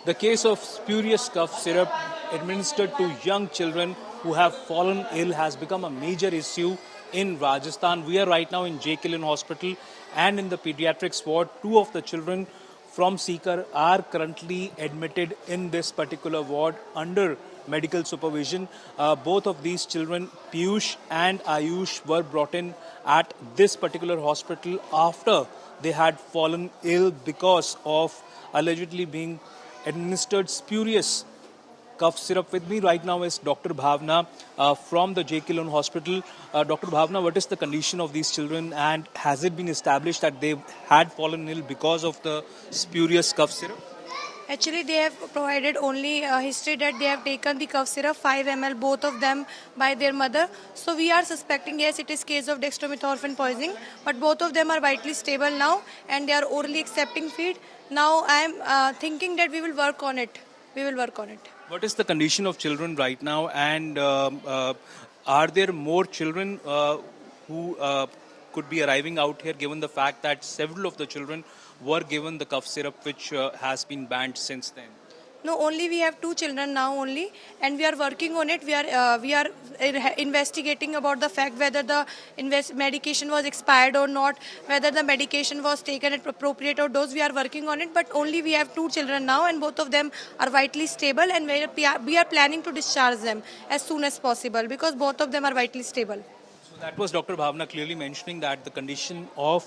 The case of spurious cough syrup administered to young children who have fallen ill has become a major issue in Rajasthan. We are right now in J. Killen Hospital and in the pediatrics ward. Two of the children from Sikar are currently admitted in this particular ward under medical supervision. Both of these children, Piyush and Ayush, were brought in at this particular hospital after they had fallen ill because of allegedly being administered spurious cough syrup. With me right now is Dr. Bhavna from the J. Kilon Hospital. Dr. Bhavna, what is the condition of these children and has it been established that they had fallen ill because of the spurious cough syrup? Actually, they have provided only history that they have taken the cough syrup, 5 ml, both of them by their mother. So we are suspecting, yes, it is case of dextromethorphan poisoning, but both of them are vitally stable now and they are orally accepting feed. Now I am thinking that we will work on it. We will work on it. What is the condition of children right now, and are there more children who could be arriving out here, given the fact that several of the children were given the cough syrup, which has been banned since then? No, only we have 2 children now only, and we are working on it. We are investigating about the fact whether the medication was expired or not, whether the medication was taken at appropriate dose. We are working on it, but only we have 2 children now, and both of them are vitally stable, and we are planning to discharge them as soon as possible because both of them are vitally stable. So that was Dr. Bhavna clearly mentioning that the condition of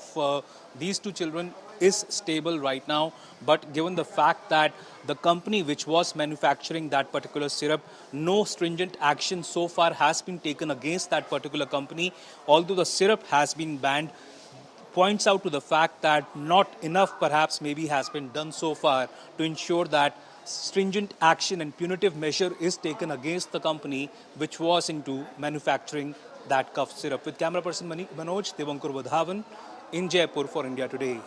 these 2 children is stable right now, but given the fact that the company which was manufacturing that particular syrup, no stringent action so far has been taken against that particular company, although the syrup has been banned, points out to the fact that not enough perhaps maybe has been done so far to ensure that stringent action and punitive measure is taken against the company which was into manufacturing that cough syrup. With camera person Manoj, Devankur Vadhavan in Jaipur for India Today.